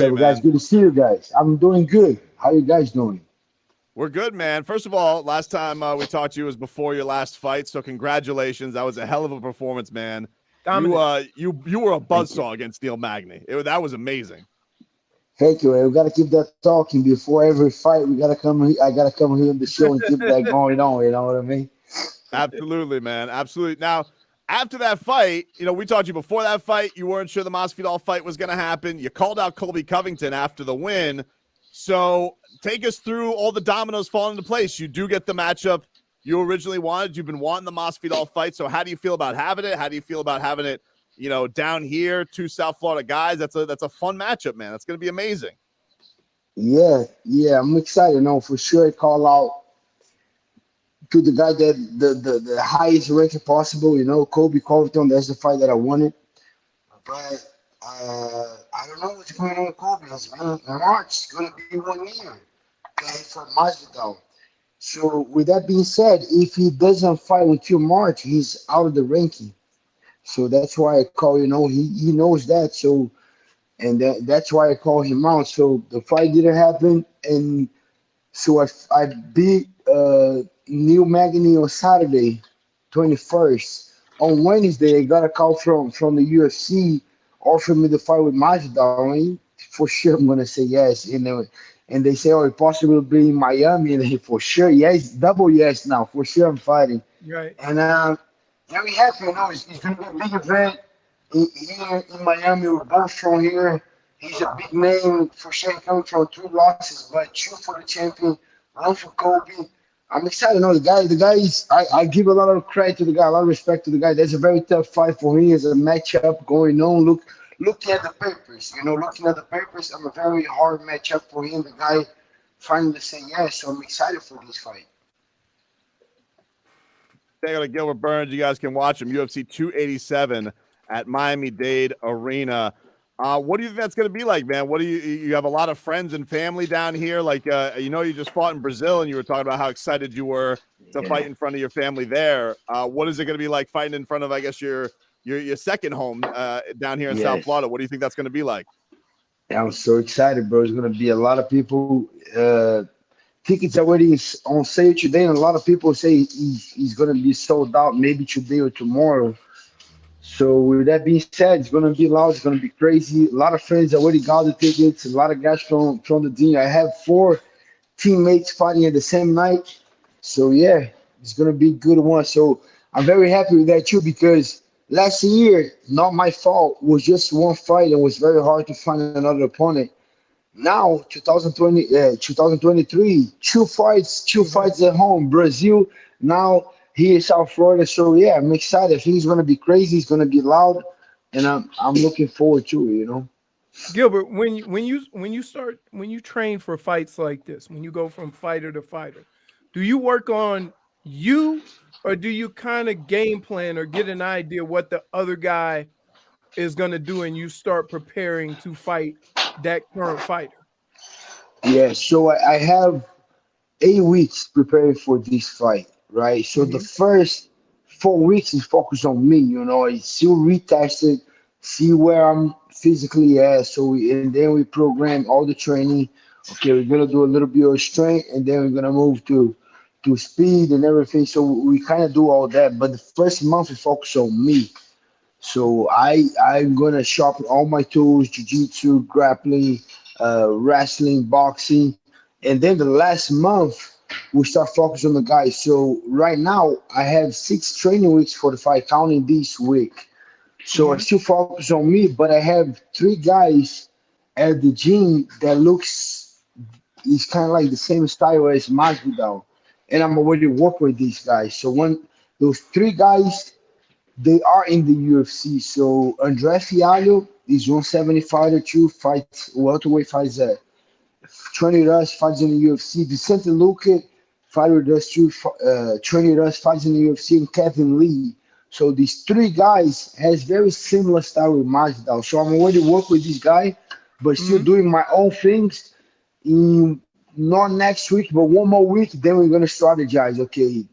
you, Guys, man? good to see you guys. I'm doing good. How you guys doing? We're good, man. First of all, last time we talked to you was before your last fight, so congratulations. That was a hell of a performance, man. Dominant. You were a Thank you. buzzsaw against Neil Magny. That was amazing. Thank you. We gotta keep that talking before every fight. We gotta come. I gotta come here on the show and keep that going on. You know what I mean? Absolutely, man. Absolutely. Now, after that fight, we talked to you before that fight. You weren't sure the Masvidal fight was going to happen. You called out Colby Covington after the win. So take us through all the dominoes falling into place. You do get the matchup you originally wanted. You've been wanting the Masvidal fight. So how do you feel about having it? How do you feel about having it, down here, two South Florida guys? That's a fun matchup, man. That's going to be amazing. Yeah. I'm excited. No, for sure. Call out to the guy that the highest ranking possible. Kobe Covington. That's the fight that I wanted. But I don't know what's going on with Kobe. It's been in March. It's gonna be 1 year. Okay, for Masvidal. So with that being said, if he doesn't fight until March, he's out of the ranking. So that's why I call. He knows that. So and that's why I call him out. So the fight didn't happen, and so I beat Neil Magny on Saturday, 21st. On Wednesday, I got a call from the UFC offering me the fight with Masvidal. I mean, for sure, I'm gonna say yes. And they say, oh, it possibly be in Miami, and for sure, yes, double yes now. For sure, I'm fighting. Right. And very happy. It's gonna be a big event here in Miami. We're both from here. He's a big name for sure. Coming from 3 losses, but 2 for the champion, 1 for Kobe. I'm excited. No, the guy is. I give a lot of credit to the guy, a lot of respect to the guy. There's a very tough fight for me. There's a matchup going on. Looking at the papers, looking at the papers, I'm a very hard matchup for him. The guy finally said yes, so I'm excited for this fight. Say hello to Gilbert Burns. You guys can watch him UFC 287 at Miami-Dade Arena. What do you think that's going to be like, man? What do you have a lot of friends and family down here? Like, you just fought in Brazil, and you were talking about how excited you were to fight in front of your family there. What is it going to be like fighting in front of, I guess, your second home down here in South Florida? What do you think that's going to be like? I'm so excited, bro. There's going to be a lot of people. Tickets already on sale today, and a lot of people say he's going to be sold out maybe today or tomorrow. So with that being said, it's gonna be loud. It's gonna be crazy. A lot of friends already got the tickets. A lot of guys from the team. I have 4 teammates fighting at the same night. So yeah, it's gonna be a good one. So I'm very happy with that too because last year, not my fault, was just one fight and it was very hard to find another opponent. Now 2023, two fights at home, Brazil. Now here in South Florida. So yeah, I'm excited. I think it's gonna be crazy. It's gonna be loud, and I'm looking forward to it. Gilbert, when you train for fights like this, when you go from fighter to fighter, do you work on you, or do you kind of game plan or get an idea what the other guy is going to do, and you start preparing to fight that current fighter? Yeah. So I have 8 weeks preparing for this fight, right? So the first 4 weeks is focused on me. I still retest it, see where I'm physically at. And then we program all the training. Okay, we're gonna do a little bit of strength, and then we're gonna move to speed and everything. So we kind of do all that. But the first month is focused on me. So I'm gonna sharpen all my tools: jiu-jitsu, grappling, wrestling, boxing, and then the last month we start focusing on the guys. So right now I have 6 training weeks for the fight, counting this week. So I still focus on me, but I have 3 guys at the gym that looks is kind of like the same style as Masvidal, and I'm already working with these guys. So when those 3 guys they are in the UFC. So André Fialho is 170 fighter, 2 fights welterweight fights at 20 us fights in the UFC. Vicente Luque fight with us too. 20 us fights in the UFC, and Kevin Lee. So these 3 guys has very similar style with Masvidal. So I'm already working with this guy, but still doing my own things. In not next week, but 1 more week, then we're gonna strategize. Okay,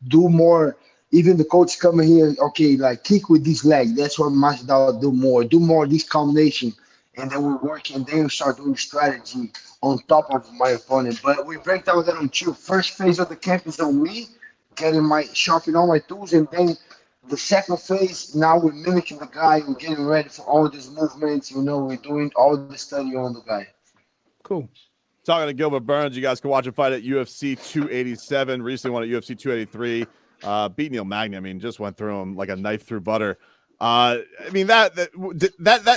do more. Even the coach coming here, okay, like kick with this leg. That's what Masvidal do more. Do more this combination, and then we work, and then we start doing strategy on top of my opponent. But we break down that on two. First phase of the camp is on me, getting my sharpening all my tools, and then the second phase, now we're mimicking the guy, we're getting ready for all these movements, we're doing all the study on the guy. Cool. Talking to Gilbert Burns, you guys can watch him fight at UFC 287. Recently won at UFC 283. Beat Neil Magny. I mean, just went through him like a knife through butter. I mean, that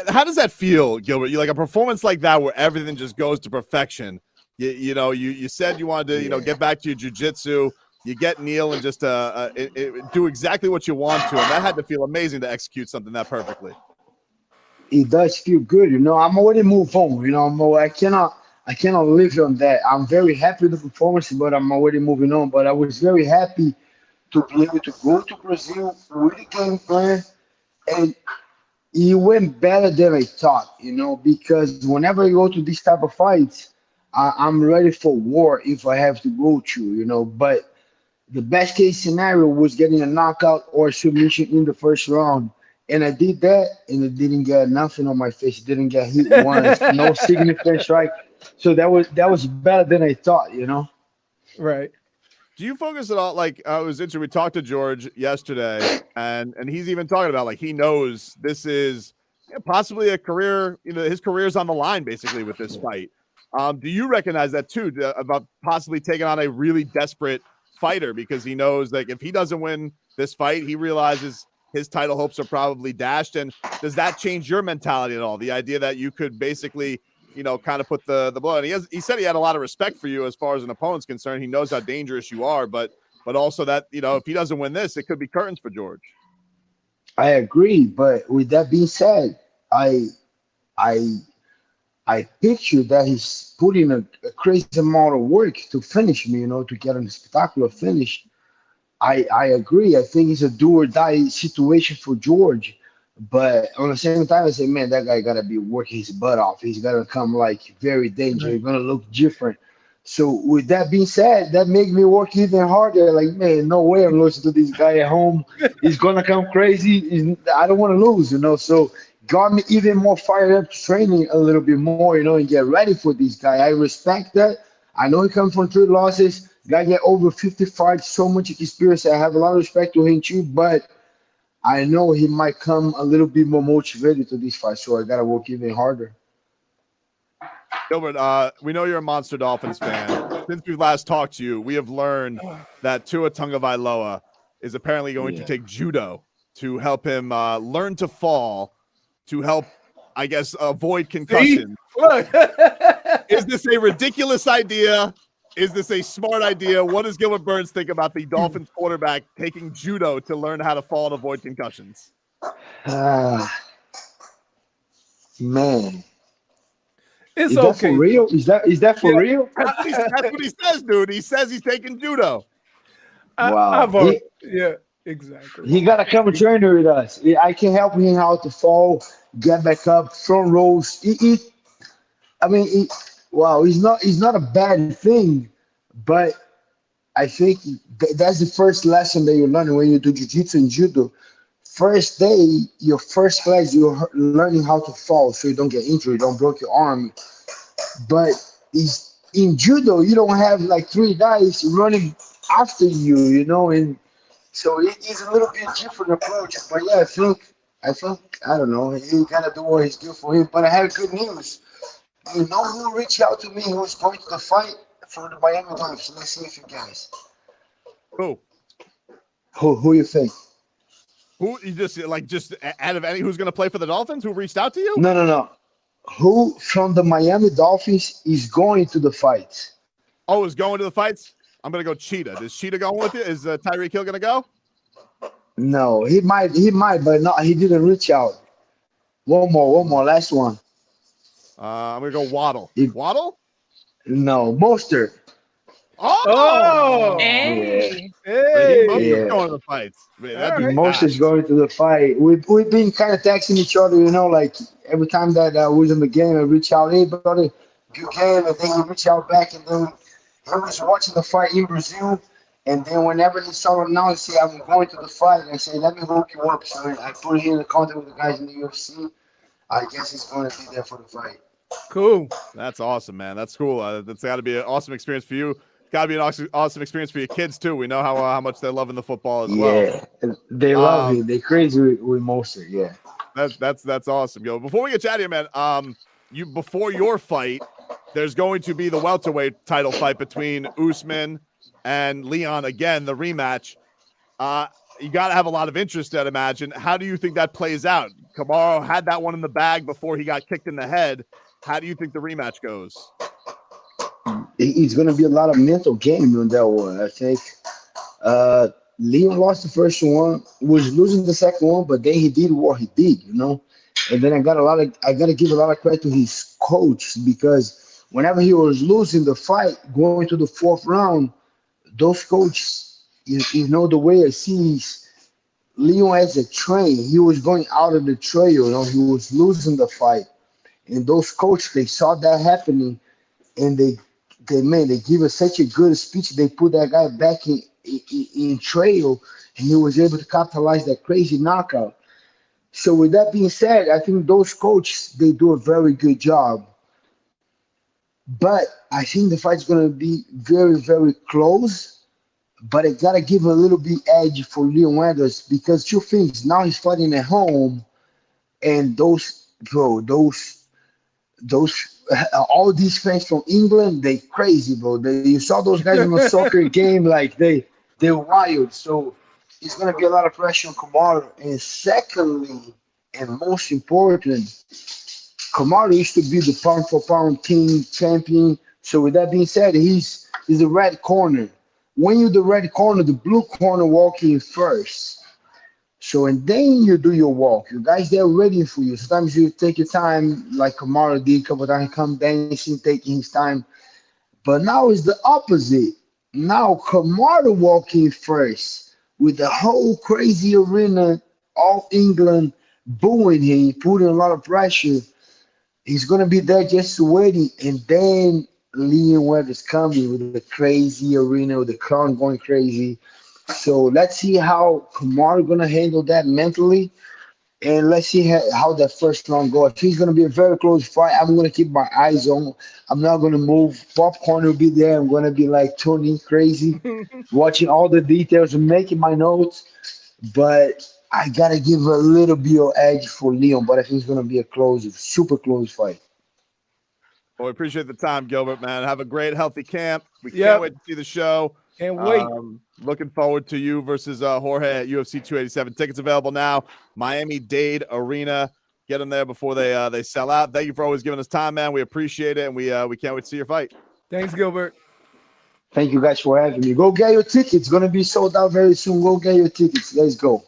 how does that feel, Gilbert? You like a performance like that where everything just goes to perfection. You said you wanted to get back to your jiu-jitsu. You get Neil and just do exactly what you want to, and that had to feel amazing to execute something that perfectly. It does feel good, I'm already moved on, I cannot live on that. I'm very happy with the performance, but I'm already moving on. But I was very happy to be able to go to Brazil with the game plan, and it went better than I thought, because whenever I go to these type of fights, I'm ready for war if I have to go to, but the best case scenario was getting a knockout or submission in the first round. And I did that, and it didn't get nothing on my face. It didn't get hit once, no significant strike. So that was better than I thought, Right. Do you focus at all? Like, it was interesting. We talked to George yesterday, and he's even talking about, like, he knows this is possibly a career, his career's on the line basically with this fight. Do you recognize that too, about possibly taking on a really desperate fighter, because he knows, like, if he doesn't win this fight, he realizes his title hopes are probably dashed? And does that change your mentality at all? The idea that you could basically, kind of put the blow. And he said he had a lot of respect for you as far as an opponent's concerned. He knows how dangerous you are, but also that, if he doesn't win this, it could be curtains for George. I agree, but with that being said, I picture that he's putting a crazy amount of work to finish me, to get a spectacular finish. I agree. I think it's a do or die situation for George. But on the same time, I say, man, that guy got to be working his butt off. He's got to come like very dangerous. He's going to look different. So with that being said, that makes me work even harder. Like, man, no way I'm losing to this guy at home. He's going to come crazy. I don't want to lose, So got me even more fired up, training a little bit more, and get ready for this guy. I respect that. I know he comes from 3 losses. Guy get over 50 fights, so much experience. I have a lot of respect to him too, but I know he might come a little bit more motivated to this fight, so I gotta work even harder. Gilbert, we know you're a Monster Dolphins fan. Since we've last talked to you, we have learned that Tua Tagovailoa is apparently going to take judo to help him learn to fall, to help, I guess, avoid concussion. Is this a ridiculous idea? Is this a smart idea? What does Gilbert Burns think about the Dolphins quarterback taking judo to learn how to fall and avoid concussions? Man. It's is okay. That for real? Is that for real? That's what he says, dude. He says he's taking judo. Wow. Yeah, exactly. He got to come train with us. I can help him how to fall, get back up, front rows. Wow, it's not a bad thing, but I think that's the first lesson that you learn when you do jiu-jitsu and judo. First day, your first class, you're learning how to fall so you don't get injured, don't break your arm. But in judo, you don't have like 3 guys running after you, and so it is a little bit different approach. But yeah, I think I don't know. He gotta do what he's good for him. But I have good news. You know who reached out to me who's going to the fight for the Miami Dolphins? Let's see if you guys. Who you think? Who you just out of any who's going to play for the Dolphins? Who reached out to you? No. Who from the Miami Dolphins is going to the fight? Oh, is going to the fights? I'm going to go Cheetah. Is Cheetah going with you? Is Tyreek Hill going to go? No, he might, but no, he didn't reach out. One more, last one. I'm going to go Waddle. Waddle? No, Mostert. Oh! Hey. He's going to the fights. Mostert's going to the fight. We've been kind of texting each other, like every time that I was in the game, I reach out, hey, brother, good game, and then he reach out back, and then he was watching the fight in Brazil, and then whenever he saw it now, he said, I'm going to the fight, and I said, let me hook you up. So I put him in the contact with the guys in the UFC. I guess he's going to be there for the fight. Cool. That's awesome, man. That's cool. That's got to be an awesome experience for you. It's got to be an awesome experience for your kids too. We know how much they're loving the football as well. Yeah, they love it. They crazy with Moser. Yeah, that's awesome, yo. Before we get you out of here, man, before your fight, there's going to be the welterweight title fight between Usman and Leon again, the rematch. You got to have a lot of interest, I'd imagine. How do you think that plays out? Kamaru had that one in the bag before he got kicked in the head. How do you think the rematch goes? it's going to be a lot of mental game on that one. I think Leon lost the first one, was losing the second one, but then he did what he did, you know. And then I got to give a lot of credit to his coach, because whenever he was losing the fight, going to the fourth round, those coaches, you know, the way I see Leon as a train, he was going out of the trail, you know, he was losing the fight. And those coaches, they saw that happening, and they give us such a good speech. They put that guy back in trail, and he was able to capitalize that crazy knockout. So with that being said, I think those coaches, they do a very good job. But I think the fight's going to be very, very close. But I got to give a little bit edge for Leon Edwards, because two things. Now he's fighting at home, and those all these fans from England, they crazy, bro. You saw those guys in a soccer game, like they're wild. So it's gonna be a lot of pressure on Kamaru. And secondly, and most important, Kamaru used to be the pound for pound king champion. So with that being said, he's the red corner. When you're the red corner, the blue corner walking first. So, and then you do your walk. You guys, they're waiting for you. Sometimes you take your time, like Kamaru did a couple times, come dancing, taking his time. But now it's the opposite. Now Kamaru walking first with the whole crazy arena, all England booing him, putting a lot of pressure. He's going to be there just waiting. And then Leon Weathers coming with the crazy arena, with the crowd going crazy. So let's see how Kamaru gonna handle that mentally, and let's see how that first round goes. It's gonna be a very close fight. I'm gonna keep my eyes on. I'm not gonna move. Popcorn will be there. I'm gonna be like Tony, crazy, watching all the details and making my notes. But I gotta give a little bit of edge for Leon. But I think it's gonna be a super close fight. Well, we appreciate the time, Gilbert, man. Have a great, healthy camp. We can't wait to see the show. Can't wait. Looking forward to you versus Jorge at UFC 287. Tickets available now. Miami-Dade Arena. Get them there before they sell out. Thank you for always giving us time, man. We appreciate it, and we can't wait to see your fight. Thanks, Gilbert. Thank you guys for having me. Go get your tickets. It's gonna be sold out very soon. Go get your tickets. Let's go.